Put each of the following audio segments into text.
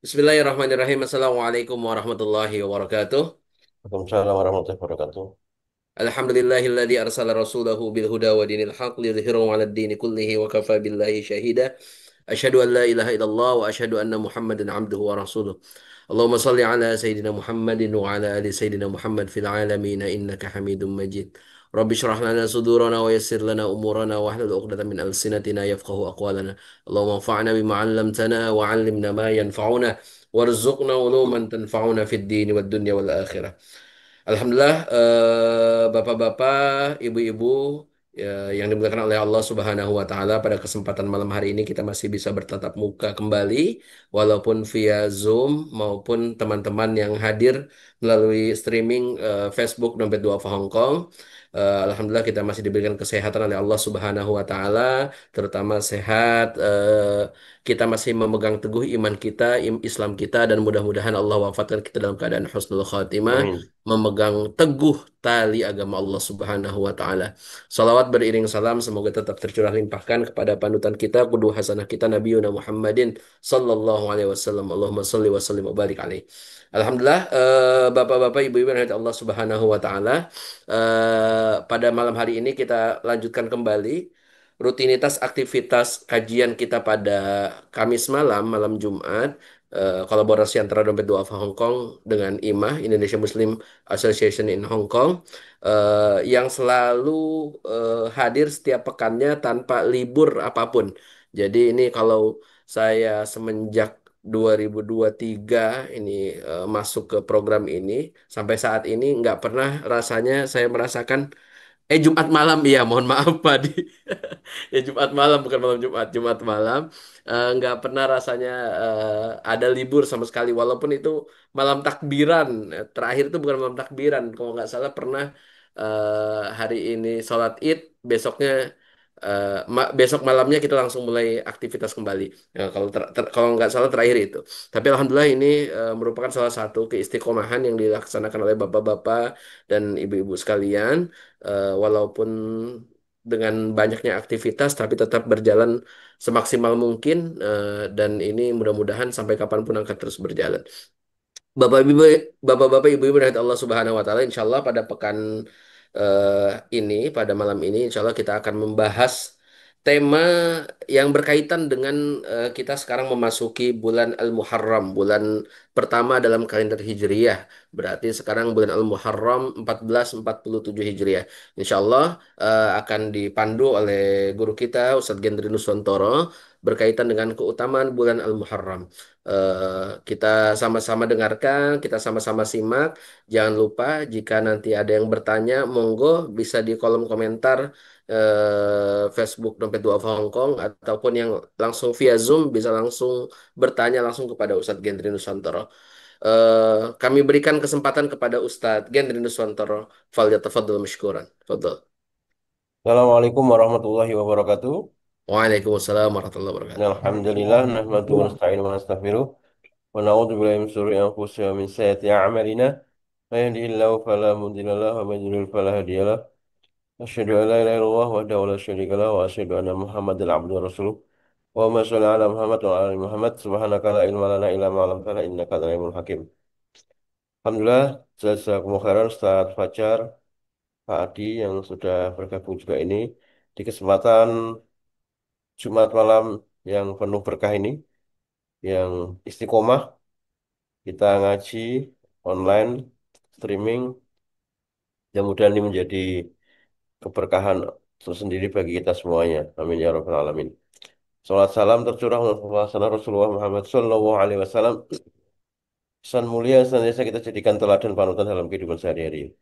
Bismillahirrahmanirrahim. Assalamualaikum warahmatullahi wabarakatuh. Waalaikumsalam warahmatullahi wabarakatuh. Alhamdulillahilladzi arsala rasulahu bil huda wa dinil haq liyudhhirahu 'alad dini kullihi wa kafa billahi syahida. Asyhadu an la ilaha illallah wa asyhadu anna Muhammadan 'abduhu wa rasuluh. Allahumma shalli ala sayyidina Muhammadin wa ala ali sayyidina Muhammad fil alamin innaka Hamidum Majid. Rabbi shrah lana sudurana wa yassir lana umurana wa hlul 'uqdatam min alsinatina yafqahu aqwalana. Allahumma anfa'na bima 'allamtana wa 'allimna ma yanfa'una warzuqna uluman tanfa'una fid dini wad dunya wal akhirah. Alhamdulillah, bapak-bapak, ibu-ibu, ya, yang dimuliakan oleh Allah Subhanahu wa Ta'ala, pada kesempatan malam hari ini kita masih bisa bertatap muka kembali, walaupun via Zoom maupun teman-teman yang hadir melalui streaming Facebook Dompet Duafa Hong Kong. Alhamdulillah kita masih diberikan kesehatan oleh Allah Subhanahu wa Ta'ala, terutama sehat. Kita masih memegang teguh iman kita, Islam kita, dan mudah-mudahan Allah wafatkan kita dalam keadaan husnul khatimah, Amin. memegang teguh tali agama Allah Subhanahu wa taala. Salawat beriring salam semoga tetap tercurah limpahkan kepada panutan kita, kudu hasanah kita, Nabi Yuna Muhammadin sallallahu alaihi wasallam. Allahumma shalli wa sallim wa barik alaih. Alhamdulillah, bapak-bapak, ibu-ibu yang dirahmati Allah Subhanahu wa taala, pada malam hari ini kita lanjutkan kembali rutinitas aktivitas kajian kita pada Kamis malam, malam Jumat, kolaborasi antara Dompet Duafa Hong Kong dengan IMAH, Indonesia Muslim Association in Hong Kong, yang selalu hadir setiap pekannya tanpa libur apapun. Jadi ini kalau saya semenjak 2023 ini masuk ke program ini sampai saat ini nggak pernah rasanya saya merasakan Jumat malam, iya mohon maaf Pak Di. Ya Jumat malam, bukan malam Jumat, Jumat malam. Nggak pernah rasanya ada libur sama sekali, walaupun itu malam takbiran. Terakhir itu bukan malam takbiran, kalau nggak salah pernah hari ini sholat Id, besoknya besok malamnya kita langsung mulai aktivitas kembali. Ya, kalau nggak salah terakhir itu. Tapi alhamdulillah ini merupakan salah satu keistiqomahan yang dilaksanakan oleh bapak-bapak dan ibu-ibu sekalian, walaupun dengan banyaknya aktivitas tapi tetap berjalan semaksimal mungkin, dan ini mudah-mudahan sampai kapanpun akan terus berjalan. Bapak Ibu, Bapak-bapak, Ibu-ibu dari Allah Subhanahu wa taala, insya Allah pada pekan eh, ini, pada malam ini insya Allah kita akan membahas tema yang berkaitan dengan kita sekarang memasuki bulan Al-Muharram, bulan pertama dalam kalender Hijriyah. Berarti sekarang bulan Al-Muharram 1447 Hijriah. Insya Allah akan dipandu oleh guru kita Ustadz Gendri Nuswantoro berkaitan dengan keutamaan bulan Al-Muharram. Kita sama-sama dengarkan, kita sama-sama simak. Jangan lupa jika nanti ada yang bertanya, monggo bisa di kolom komentar Facebook Dompet Duafa Hong Kong, ataupun yang langsung via Zoom bisa langsung bertanya langsung kepada Ustadz Gendri Nuswantoro. Kami berikan kesempatan kepada Ustadz Gendri Nuswantoro. Falyatafadhal mashkuran. Fadhal. Assalamualaikum warahmatullahi wabarakatuh. Waalaikumsalam warahmatullahi wabarakatuh. Alhamdulillah nahmadu wa nasta'inu wa nastaghfiruh wa na'udzu billahi min shururi anfusina wa min sayyiati a'malina. May yahdihillahu fala mudilla lahu wa may yudlil fala hadiya lahu. Asyhadu an la ilaha illallah wahdahu la syarika lahu wa asyhadu anna Muhammadan abduhu wa rasuluh. Wa sholli ala Muhammad wa ala ali Muhammad subhanaka la ilma lana illa ma 'allamtana innaka antal alimul hakim. Alhamdulillah, jazakumullah khairan Ustaz Fajar, Pak Adi yang sudah bergabung juga ini di kesempatan Jumat malam yang penuh berkah ini, yang istiqomah, kita ngaji online, streaming, mudah-mudahan ini menjadi keberkahan tersendiri bagi kita semuanya. Amin ya rabbal alamin. Salat salam tercurah untuk Rasulullah Muhammad Sallallahu Alaihi Wasallam. Pesan mulia senantiasa kita jadikan teladan panutan dalam kehidupan sehari-hari.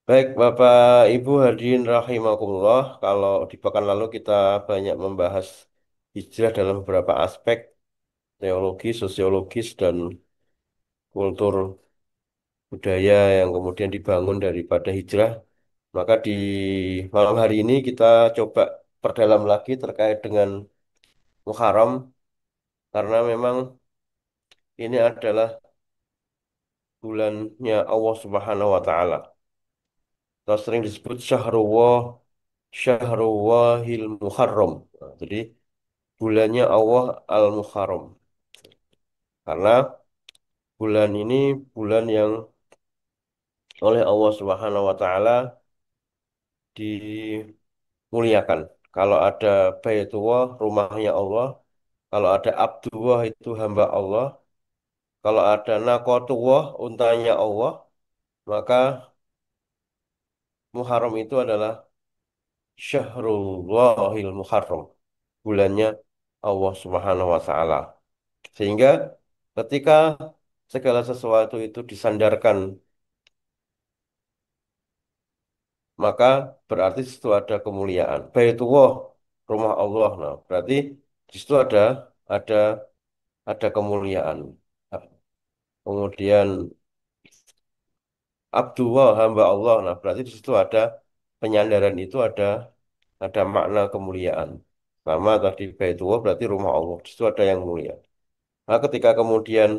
Baik, Bapak Ibu hadirin rahimakumullah. Kalau di pekan lalu kita banyak membahas hijrah dalam beberapa aspek teologis, sosiologis, dan kultur budaya yang kemudian dibangun daripada hijrah. Maka di malam hari ini kita coba perdalam lagi terkait dengan Muharram, karena memang ini adalah bulannya Allah Subhanahu wa Ta'ala. Atau sering disebut Syahrulwahil Muharram. Nah, jadi bulannya Allah Al-Muharram. Karena bulan ini bulan yang oleh Allah Subhanahu wa taala dimuliakan. Kalau ada Baitullah, rumahnya Allah. Kalau ada Abdullah itu hamba Allah. Kalau ada Naqatullah, untanya Allah. Maka Muharram itu adalah Syahrullahil Muharram. Bulannya Allah Subhanahu wa taala. Sehingga ketika segala sesuatu itu disandarkan, maka berarti di situ ada kemuliaan. Baitullah, rumah Allah. Nah, berarti di situ ada ada kemuliaan. Kemudian Abdullah, hamba Allah. Nah, berarti di situ ada penyandaran itu ada makna kemuliaan. Sama tadi Baitullah berarti rumah Allah. Di situ ada yang mulia. Nah, ketika kemudian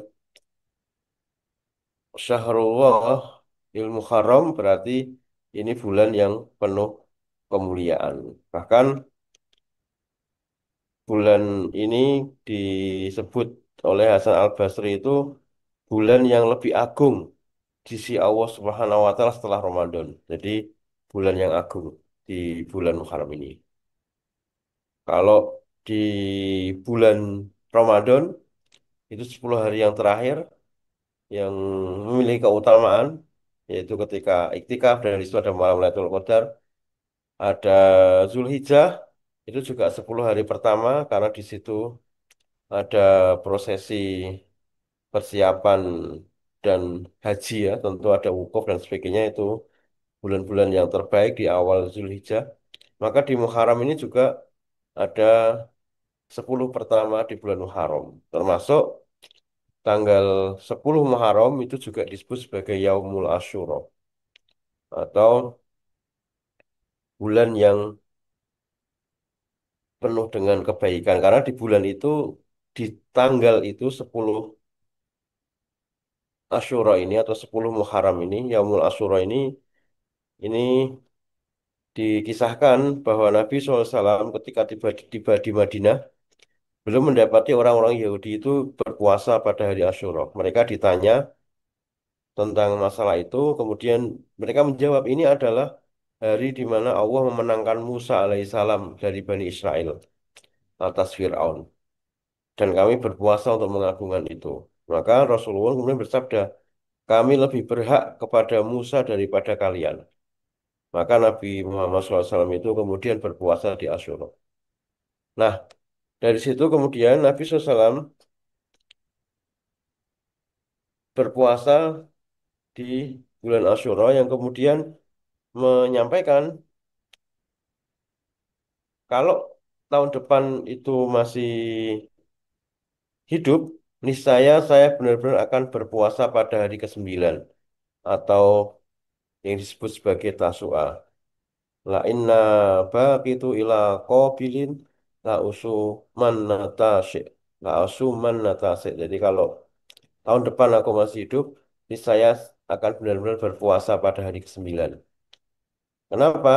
Syahrullah ilmu haram berarti ini bulan yang penuh kemuliaan. Bahkan bulan ini disebut oleh Hasan Al-Basri itu bulan yang lebih agung di sisi Allah Subhanahu wa taala setelah Ramadan. Jadi bulan yang agung di bulan Muharram ini. Kalau di bulan Ramadan itu 10 hari yang terakhir yang memiliki keutamaan yaitu ketika iktikaf dan di situ ada malam Lailatul Qadar, ada Zulhijjah itu juga 10 hari pertama karena di situ ada prosesi persiapan dan haji ya, tentu ada wukuf dan sebagainya itu bulan-bulan yang terbaik di awal Zulhijjah. Maka di Muharram ini juga ada 10 pertama di bulan Muharram, termasuk tanggal 10 Muharram itu juga disebut sebagai Yaumul Asyura atau bulan yang penuh dengan kebaikan karena di bulan itu di tanggal itu 10 Asyura ini atau 10 Muharram ini Yaumul Asyura ini dikisahkan bahwa Nabi SAW ketika tiba di Madinah belum mendapati orang-orang Yahudi itu berpuasa pada hari Asyura. Mereka ditanya tentang masalah itu, kemudian mereka menjawab ini adalah hari di mana Allah memenangkan Musa alaihissalam dari Bani Israel atas Fir'aun. Dan kami berpuasa untuk mengagungkan itu. Maka Rasulullah kemudian bersabda, kami lebih berhak kepada Musa daripada kalian. Maka Nabi Muhammad SAW itu kemudian berpuasa di Asyura. Nah, dari situ kemudian Nabi SAW berpuasa di bulan Asyura yang kemudian menyampaikan kalau tahun depan itu masih hidup, niscaya saya benar-benar akan berpuasa pada hari ke-9 atau yang disebut sebagai Tasu'a. La inna baqitu ila qabilin la usu man natasi. La usu man natasi. Jadi kalau tahun depan aku masih hidup, niscaya akan benar-benar berpuasa pada hari ke-9. Kenapa?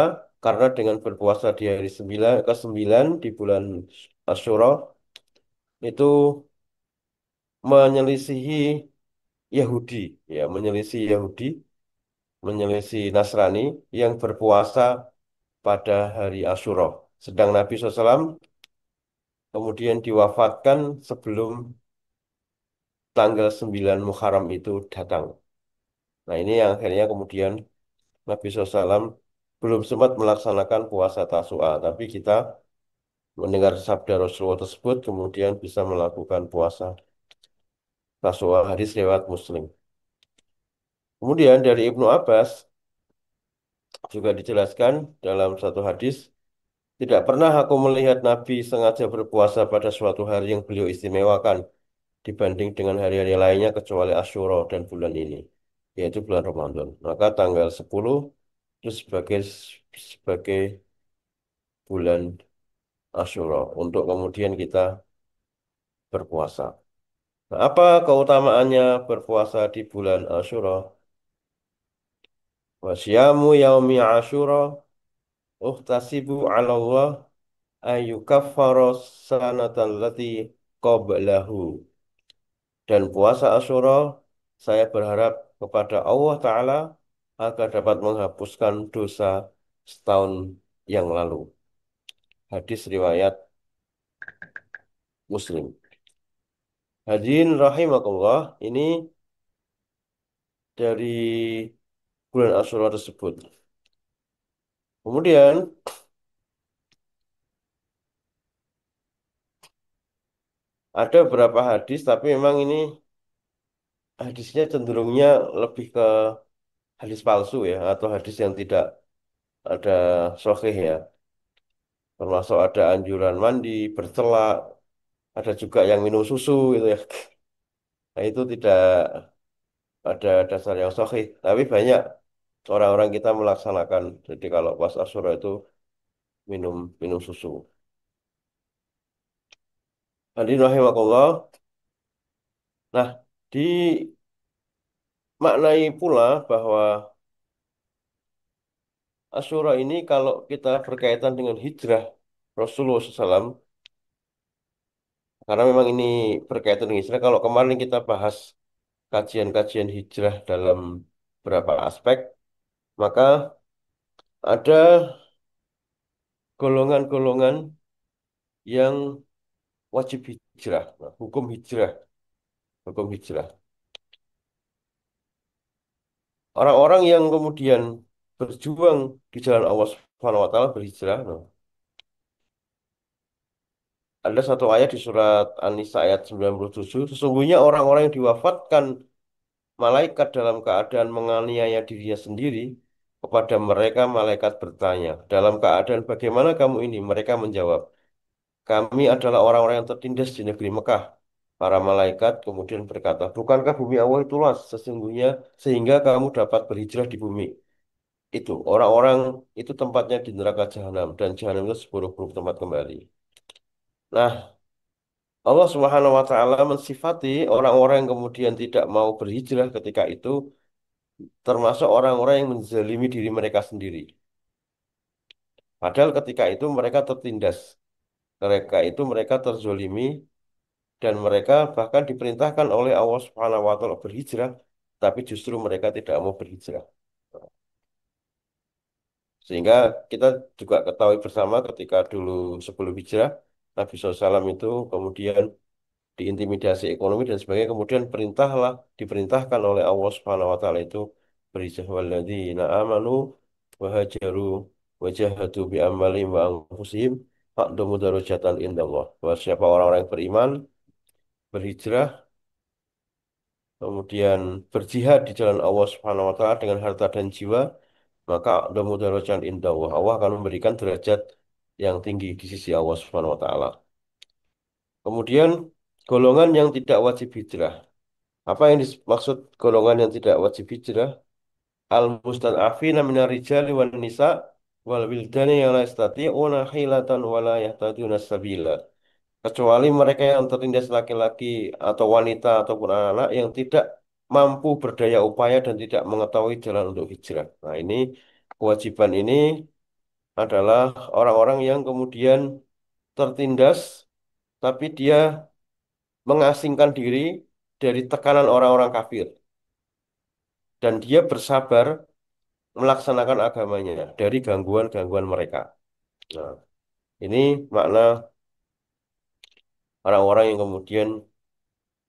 Karena dengan berpuasa di hari 9 ke-9 di bulan Asyura itu menyelisihi Yahudi, ya, menyelisihi Yahudi, menyelisihi Nasrani yang berpuasa pada hari Asyura. Sedang Nabi SAW kemudian diwafatkan sebelum tanggal 9 Muharram itu datang. Nah, ini yang akhirnya kemudian Nabi SAW belum sempat melaksanakan puasa Tasu'a, tapi kita mendengar sabda Rasulullah tersebut kemudian bisa melakukan puasa Tasu'a, hadis riwayat Muslim. Kemudian dari Ibnu Abbas juga dijelaskan dalam satu hadis, tidak pernah aku melihat Nabi sengaja berpuasa pada suatu hari yang beliau istimewakan dibanding dengan hari-hari lainnya kecuali Asyura dan bulan ini, yaitu bulan Ramadan. Maka tanggal 10 itu sebagai bulan Asyura untuk kemudian kita berpuasa. Nah, apa keutamaannya berpuasa di bulan Asyura? Wasyamu yaumi Asyura uhtasibu 'ala Allah ayyukaffara sanatan lati qablahu. Dan puasa Asyura, saya berharap kepada Allah Ta'ala agar dapat menghapuskan dosa setahun yang lalu. Hadis riwayat Muslim. Hadirin rahimakumullah, ini dari bulan Asyura tersebut. Kemudian ada beberapa hadis, tapi memang ini hadisnya cenderungnya lebih ke hadis palsu ya, atau hadis yang tidak ada sahih ya. Termasuk ada anjuran mandi, bercelak, ada juga yang minum susu gitu ya. Nah, itu tidak ada dasar yang sahih. Tapi banyak orang-orang kita melaksanakan. Jadi kalau pas Asyura itu minum minum susu. Hadirin rahimakumullah. Nah, dimaknai pula bahwa Asyura ini kalau kita berkaitan dengan hijrah Rasulullah SAW, karena memang ini berkaitan dengan hijrah. Kalau kemarin kita bahas kajian-kajian hijrah dalam beberapa aspek, maka ada golongan-golongan yang wajib hijrah. Nah, hukum hijrah. Orang-orang yang kemudian berjuang di jalan Allah Subhanahu wa taala berhijrah. Nah, ada satu ayat di surat An-Nisa ayat 97, sesungguhnya orang-orang yang diwafatkan malaikat dalam keadaan menganiaya dirinya sendiri, kepada mereka malaikat bertanya, dalam keadaan bagaimana kamu ini? Mereka menjawab, kami adalah orang-orang yang tertindas di negeri Mekah. Para malaikat kemudian berkata, bukankah bumi Allah itu luas sesungguhnya sehingga kamu dapat berhijrah di bumi itu? Orang-orang itu tempatnya di neraka jahanam dan jahanam itu seburuk-buruk tempat kembali. Nah, Allah Subhanahu wa taala mensifati orang-orang yang kemudian tidak mau berhijrah ketika itu termasuk orang-orang yang menzalimi diri mereka sendiri. Padahal ketika itu mereka tertindas. Mereka terzolimi dan mereka bahkan diperintahkan oleh Allah Subhanahu wa taala berhijrah, tapi justru mereka tidak mau berhijrah. Sehingga kita juga ketahui bersama ketika dulu sebelum hijrah, Nabi SAW itu kemudian diintimidasi ekonomi dan sebagainya, kemudian diperintahkan oleh Allah Subhanahu wa taala itu berhijrah walladzina amanu wa hajaru wa jahadu bi amwalihim wa anfusihim aqdamu darajatan indallah. Bahwa siapa orang-orang yang beriman, berhijrah, kemudian berjihad di jalan Allah Subhanahu wa taala dengan harta dan jiwa, maka aqdamu darajatan indallah. Allah akan memberikan derajat yang tinggi di sisi Allah Subhanahu wa taala. Kemudian golongan yang tidak wajib hijrah. Apa yang dimaksud golongan yang tidak wajib hijrah? Al-mustad'afina minar rijali wan nisa wal wildani yang la yastati'una hilatan wa la yahtaduna sabila. Kecuali mereka yang tertindas laki-laki atau wanita ataupun anak-anak yang tidak mampu berdaya upaya dan tidak mengetahui jalan untuk hijrah. Nah, ini kewajiban ini adalah orang-orang yang kemudian tertindas tapi dia mengasingkan diri dari tekanan orang-orang kafir dan dia bersabar melaksanakan agamanya dari gangguan-gangguan mereka. Nah, ini makna orang-orang yang kemudian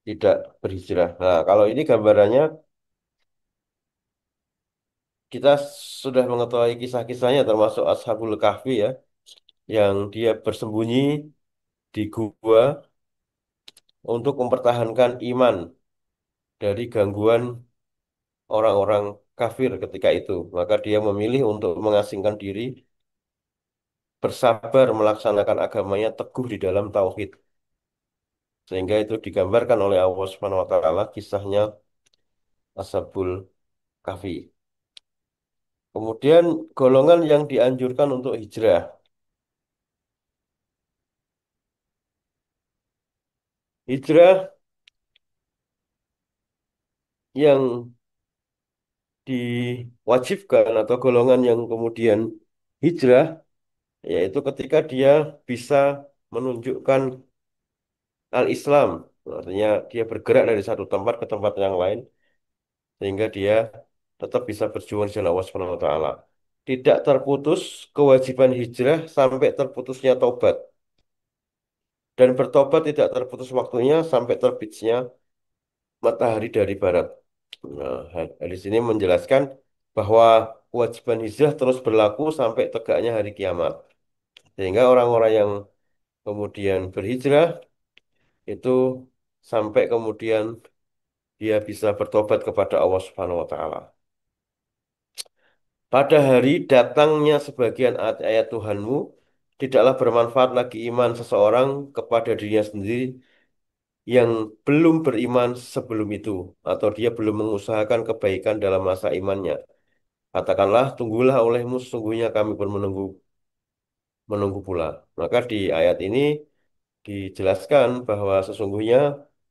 tidak berhijrah. Nah, kalau ini gambarannya kita sudah mengetahui kisah-kisahnya termasuk Ashabul Kahfi ya, yang dia bersembunyi di gua untuk mempertahankan iman dari gangguan orang-orang kafir ketika itu. Maka dia memilih untuk mengasingkan diri, bersabar melaksanakan agamanya teguh di dalam tauhid. Sehingga itu digambarkan oleh Allah Subhanahu wa taala kisahnya Ashabul Kahfi. Kemudian golongan yang dianjurkan untuk hijrah. Hijrah yang diwajibkan atau golongan yang kemudian hijrah yaitu ketika dia bisa menunjukkan al-Islam. Artinya dia bergerak dari satu tempat ke tempat yang lain sehingga dia tetap bisa berjuang di jalan Allah Subhanahu wa taala. Tidak terputus kewajiban hijrah sampai terputusnya taubat dan bertobat tidak terputus waktunya sampai terbitnya matahari dari barat. Nah, hadis ini menjelaskan bahwa kewajiban hijrah terus berlaku sampai tegaknya hari kiamat. Sehingga orang-orang yang kemudian berhijrah itu sampai kemudian dia bisa bertobat kepada Allah Subhanahu wa taala. Pada hari datangnya sebagian ayat-ayat Tuhanmu, tidaklah bermanfaat lagi iman seseorang kepada dirinya sendiri yang belum beriman sebelum itu, atau dia belum mengusahakan kebaikan dalam masa imannya. Katakanlah, tunggulah olehmu, sesungguhnya kami pun menunggu, menunggu pula. Maka di ayat ini dijelaskan bahwa sesungguhnya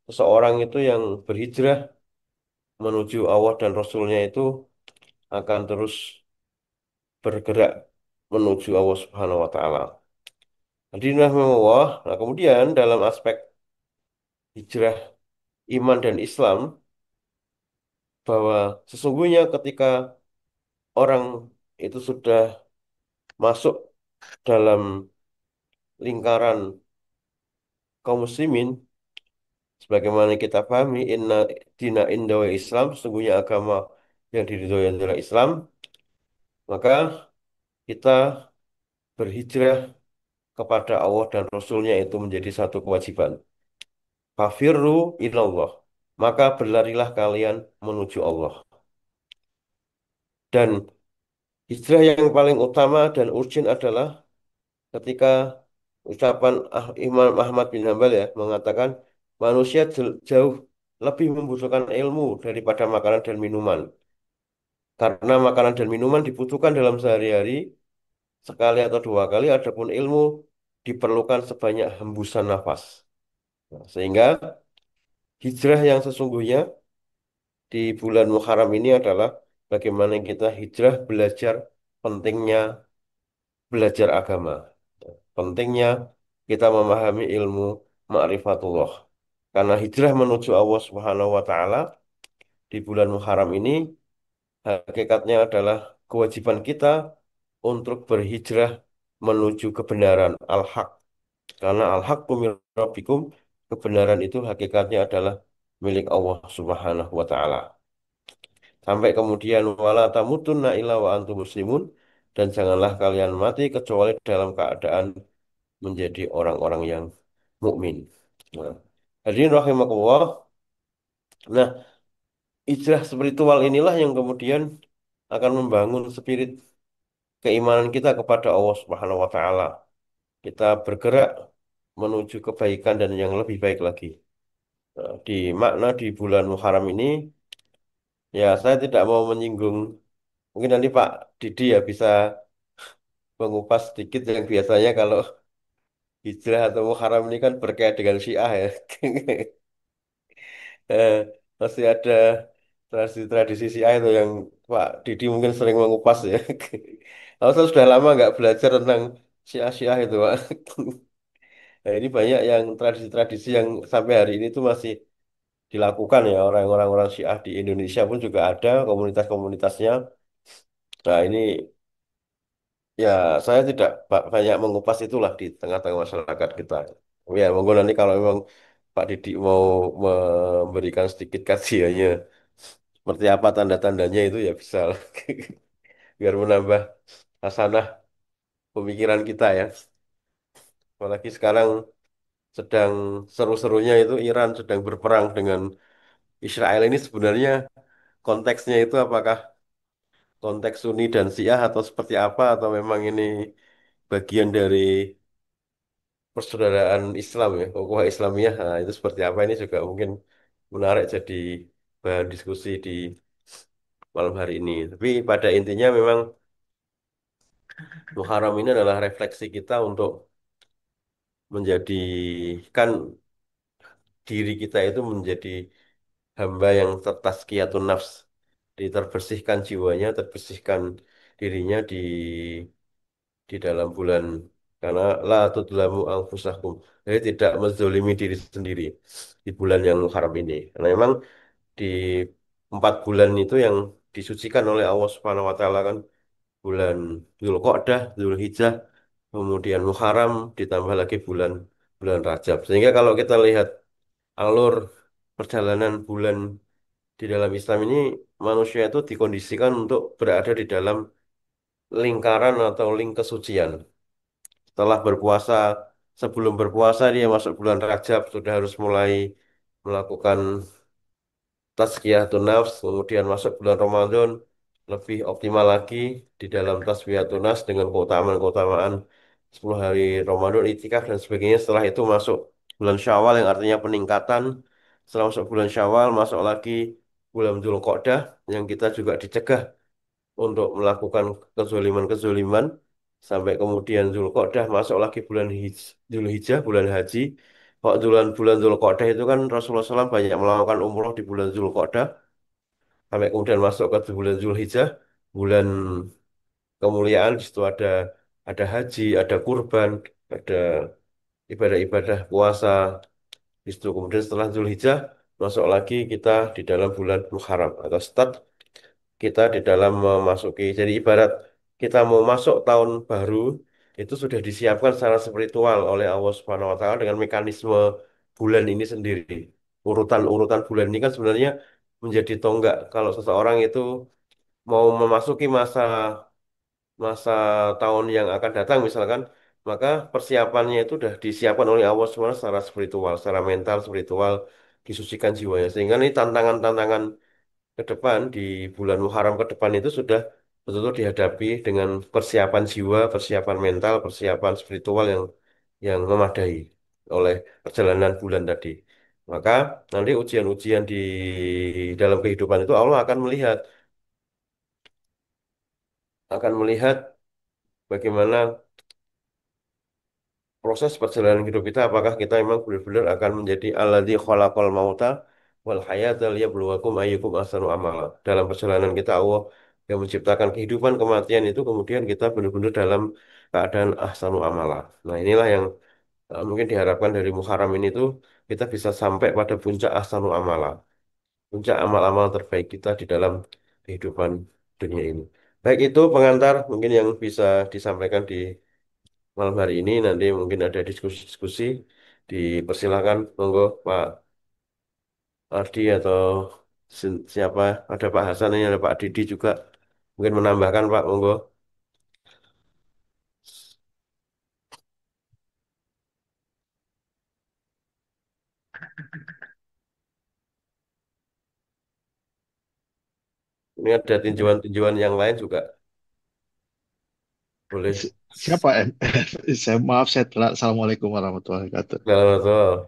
seseorang itu yang berhijrah menuju Allah dan Rasulnya itu akan terus bergerak menuju Allah Subhanahu wa taala. Jadi Allah. Nah, kemudian dalam aspek hijrah iman dan Islam bahwa sesungguhnya ketika orang itu sudah masuk dalam lingkaran kaum muslimin sebagaimana kita pahami inna dina inda wa Islam sesungguhnya agama yang diridhoi adalah Islam, maka kita berhijrah kepada Allah dan Rasulnya itu menjadi satu kewajiban. Fafirru ilallah. Maka berlarilah kalian menuju Allah. Dan hijrah yang paling utama dan urgent adalah ketika ucapan Imam Ahmad bin Hambal ya mengatakan manusia jauh lebih membutuhkan ilmu daripada makanan dan minuman. Karena makanan dan minuman dibutuhkan dalam sehari-hari sekali atau dua kali, adapun ilmu diperlukan sebanyak hembusan nafas. Nah, sehingga hijrah yang sesungguhnya di bulan Muharram ini adalah bagaimana kita hijrah belajar pentingnya belajar agama. Pentingnya kita memahami ilmu ma'rifatullah. Karena hijrah menuju Allah Subhanahu wa taala di bulan Muharram ini hakikatnya adalah kewajiban kita untuk berhijrah menuju kebenaran al-haq. Karena al-haqqu min rabbikum, kebenaran itu hakikatnya adalah milik Allah Subhanahu wa taala. Sampai kemudian wala tamutunna illa wa antum muslimun dan janganlah kalian mati kecuali dalam keadaan menjadi orang-orang yang mukmin. Nah, hadirin rahimakumullah. Nah, hijrah spiritual inilah yang kemudian akan membangun spirit keimanan kita kepada Allah Subhanahu wa taala. Kita bergerak menuju kebaikan dan yang lebih baik lagi. Nah, di makna di bulan Muharram ini ya saya tidak mau menyinggung, mungkin nanti Pak Didi ya bisa mengupas sedikit yang biasanya kalau hijrah atau Muharram ini kan berkait dengan Syiah ya. Eh, Masih ada tradisi-tradisi Syiah itu yang Pak Didi mungkin sering mengupas ya. Saya sudah lama nggak belajar tentang Syiah-Syiah itu Pak. Nah, ini banyak yang tradisi-tradisi yang sampai hari ini tuh masih dilakukan ya orang-orang Syiah di Indonesia pun juga ada komunitas-komunitasnya. Nah ini ya saya tidak banyak mengupas itulah di tengah-tengah masyarakat kita. Ya monggo nanti kalau memang Pak Didi mau memberikan sedikit kajiannya seperti apa tanda-tandanya itu ya bisa lah. Biar menambah hasanah pemikiran kita ya. Apalagi sekarang sedang seru-serunya itu Iran sedang berperang dengan Israel ini sebenarnya konteksnya itu apakah konteks Sunni dan Syiah atau seperti apa atau memang ini bagian dari persaudaraan Islam ya, ukhuwah Islamiyah. Nah, itu seperti apa ini juga mungkin menarik jadi bahan diskusi di malam hari ini. Tapi pada intinya memang Muharram ini adalah refleksi kita untuk menjadikan diri kita itu menjadi hamba yang tertazkiyatun nafs, diterbersihkan jiwanya, terbersihkan dirinya di dalam bulan karena la tudlamu anfusakum. Jadi tidak menzolimi diri sendiri di bulan yang haram ini. Karena memang di 4 bulan itu yang disucikan oleh Allah Subhanahu Wa Taala kan bulan Dzulqa'dah, Dzulhijjah, kemudian Muharram, ditambah lagi bulan bulan Rajab. Sehingga kalau kita lihat alur perjalanan bulan di dalam Islam ini, manusia itu dikondisikan untuk berada di dalam lingkaran atau link kesucian. Setelah berpuasa, sebelum berpuasa dia masuk bulan Rajab sudah harus mulai melakukan tazkiyatun nafs, kemudian masuk bulan Ramadan lebih optimal lagi di dalam tazkiyatun nafs dengan keutamaan-keutamaan 10 hari Ramadan, itikaf dan sebagainya. Setelah itu masuk bulan Syawal yang artinya peningkatan. Setelah masuk bulan Syawal, masuk lagi bulan Dzulqa'dah yang kita juga dicegah untuk melakukan kezoliman-kezoliman sampai kemudian Dzulqa'dah masuk lagi bulan Dzulhijjah, bulan haji. Kalau bulan Dzulqa'dah itu kan Rasulullah SAW banyak melakukan umroh di bulan Dzulqa'dah sampai kemudian masuk ke bulan Dzulhijjah, bulan kemuliaan. Di situ ada haji, ada kurban, ada ibadah-ibadah puasa. Di situ kemudian setelah Dzulhijjah masuk lagi kita di dalam bulan Muharram atau start kita di dalam memasuki. Jadi ibarat kita mau masuk tahun baru itu sudah disiapkan secara spiritual oleh Allah Subhanahu Wa Taala dengan mekanisme bulan ini sendiri. Urutan-urutan bulan ini kan sebenarnya menjadi tonggak kalau seseorang itu mau memasuki masa masa tahun yang akan datang misalkan, maka persiapannya itu sudah disiapkan oleh Allah SWT secara spiritual, secara mental, spiritual, disucikan jiwanya. Sehingga ini tantangan-tantangan ke depan di bulan Muharram ke depan itu sudah betul-betul dihadapi dengan persiapan jiwa, persiapan mental, persiapan spiritual yang memadai oleh perjalanan bulan tadi. Maka nanti ujian-ujian di dalam kehidupan itu Allah akan melihat bagaimana proses perjalanan hidup kita, apakah kita memang benar-benar akan menjadi alladzi khalaqal mauta wal hayata liyabluwakum ayyukum ahsanu amala. Dalam perjalanan kita Allah yang menciptakan kehidupan kematian itu kemudian kita benar-benar dalam keadaan ahsanu amala. Nah, inilah yang mungkin diharapkan dari Muharram ini tuh kita bisa sampai pada puncak ahsanu amala, puncak amal-amal terbaik kita di dalam kehidupan dunia ini. Baik, itu pengantar mungkin yang bisa disampaikan di malam hari ini. Nanti mungkin ada diskusi-diskusi. Dipersilakan, monggo Pak Ardi atau siapa, ada Pak Hasan ini, ada Pak Didi juga. Mungkin menambahkan Pak, monggo. Ini ada tinjauan-tinjauan yang lain juga boleh. Siapa? Saya maaf saya telat. Assalamualaikum warahmatullahi wabarakatuh. Kalau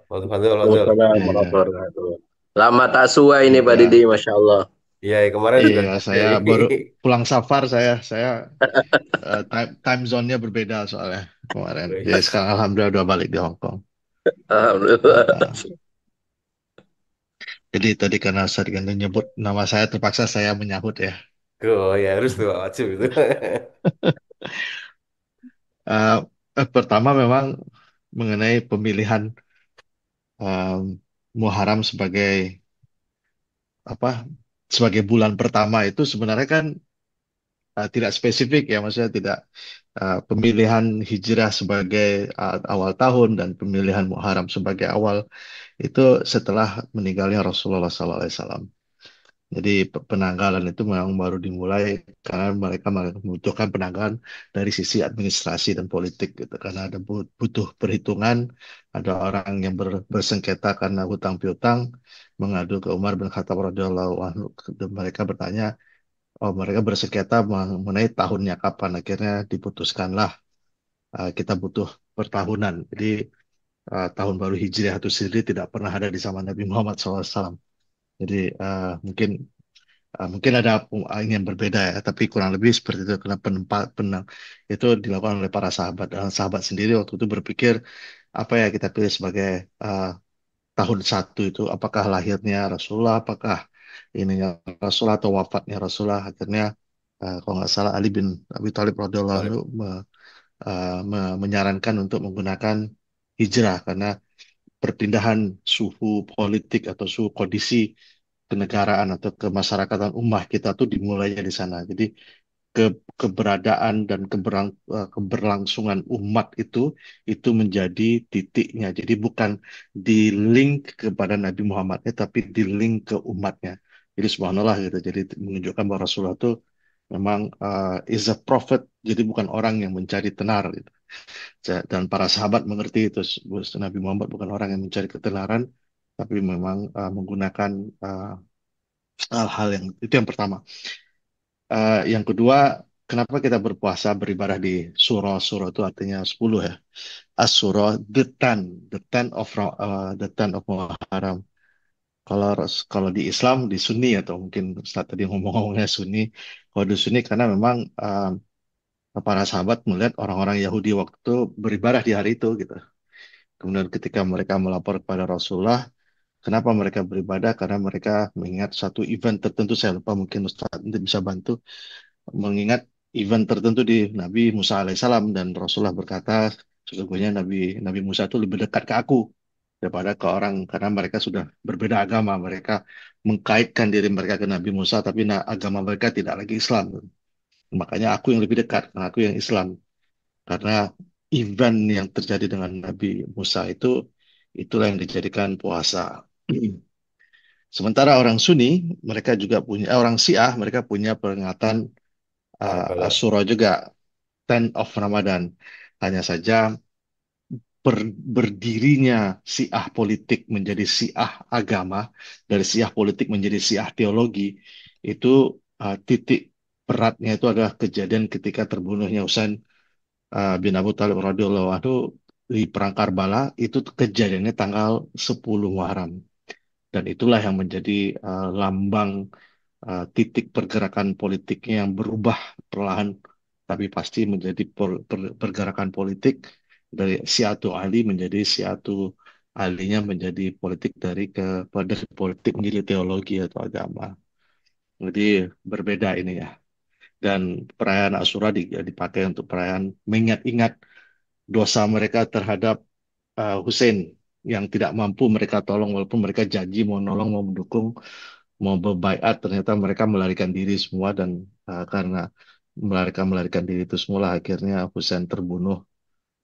Waalaikumsalam Iya, warahmatullahi wabarakatuh. Lama tak sua ini Pak Didi, iya, Masya Allah. iya, kemarin iya. sudah Saya dari baru pulang safar. Saya time zone-nya berbeda soalnya kemarin. Ya sekarang alhamdulillah udah balik di Hong Kong. Alhamdulillah. Ah, jadi tadi karena Ustadz Ganda nyebut nama saya terpaksa saya menyahut ya. Oh ya harus tuh wajib itu. Eh, Pertama memang mengenai pemilihan Muharram sebagai apa? Sebagai bulan pertama itu sebenarnya kan tidak spesifik ya, maksudnya tidak pemilihan hijrah sebagai awal tahun dan pemilihan Muharram sebagai awal itu setelah meninggalnya Rasulullah SAW. Jadi penanggalan itu memang baru dimulai karena mereka membutuhkan penanggalan dari sisi administrasi dan politik gitu. Karena ada butuh perhitungan, ada orang yang bersengketa karena hutang piutang mengadu ke Umar bin Khattab radhiyallahu anhu. Dan mereka bertanya, oh mereka bersengketa mengenai tahunnya kapan. Akhirnya diputuskanlah kita butuh pertahunan. Jadi tahun baru Hijriah itu sendiri tidak pernah ada di zaman Nabi Muhammad SAW. Jadi mungkin ada ini yang berbeda ya, tapi kurang lebih seperti itu. Karena itu dilakukan oleh para sahabat. Dan sahabat sendiri waktu itu berpikir apa ya kita pilih sebagai uh, tahun satu itu, apakah lahirnya Rasulullah, apakah ininya Rasulullah atau wafatnya Rasulullah. Akhirnya kalau nggak salah Ali bin Abi Thalib radhiyallahu anhu menyarankan untuk menggunakan hijrah karena perpindahan suhu politik atau suhu kondisi kenegaraan atau kemasyarakatan ummah kita tuh dimulainya di sana. Jadi keberadaan dan keberlangsungan umat itu menjadi titiknya. Jadi bukan di link kepada Nabi Muhammadnya, tapi di link ke umatnya. Jadi subhanallah gitu. Jadi menunjukkan bahwa Rasulullah itu memang is a prophet. Jadi bukan orang yang mencari tenar gitu. Dan para sahabat mengerti itu. Nabi Muhammad bukan orang yang mencari ketenaran, tapi memang menggunakan uh, hal-hal yang itu yang pertama. Yang kedua, kenapa kita berpuasa beribadah di surah? Surah itu artinya 10 ya. As-surah, the ten of the ten of Muharram. Kalau di Islam di Sunni atau mungkin Ustaz tadi ngomong-ngomongnya Sunni. Kalau di Sunni karena memang para sahabat melihat orang-orang Yahudi waktu itu beribadah di hari itu gitu. Kemudian ketika mereka melapor kepada Rasulullah, kenapa mereka beribadah? Karena mereka mengingat satu event tertentu. Saya lupa, mungkin Ustaz nanti bisa bantu mengingat event tertentu di Nabi Musa alaihissalam, dan Rasulullah berkata sesungguhnya Nabi Nabi Musa itu lebih dekat ke aku daripada ke orang, karena mereka sudah berbeda agama. Mereka mengkaitkan diri mereka ke Nabi Musa, tapi agama mereka tidak lagi Islam. Makanya aku yang lebih dekat, karena aku yang Islam. Karena event yang terjadi dengan Nabi Musa itulah yang dijadikan puasa. Sementara orang Sunni, mereka juga punya, orang Syiah, mereka punya peringatan Karbala. Asyura juga, 10 of Ramadan. Hanya saja berdirinya Syiah politik menjadi Syiah agama, dari Syiah politik menjadi Syiah teologi, itu titik beratnya itu adalah kejadian ketika terbunuhnya Husain bin Abu Thalib radhiyallahu anhu di Perang Karbala. Itu kejadiannya tanggal 10 Muharram. Dan itulah yang menjadi lambang titik pergerakan politiknya yang berubah perlahan, tapi pasti menjadi pergerakan politik dari Syiatu Ali menjadi Syiatu Alinya menjadi politik dari politik menjadi teologi atau agama. Jadi berbeda ini ya. Dan perayaan Asyura dipakai untuk perayaan mengingat-ingat dosa mereka terhadap Hussein yang tidak mampu mereka tolong, walaupun mereka janji mau nolong, mau mendukung, mau berbaiat, ternyata mereka melarikan diri semua. Dan karena melarikan diri itu semua akhirnya Husain terbunuh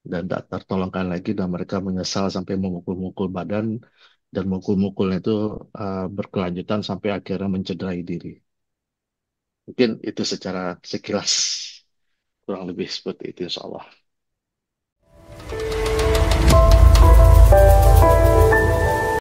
dan tak tertolongkan lagi, dan mereka menyesal sampai memukul-mukul badan, dan mukul-mukulnya itu berkelanjutan sampai akhirnya mencederai diri. Mungkin itu secara sekilas kurang lebih seperti itu insya Allah.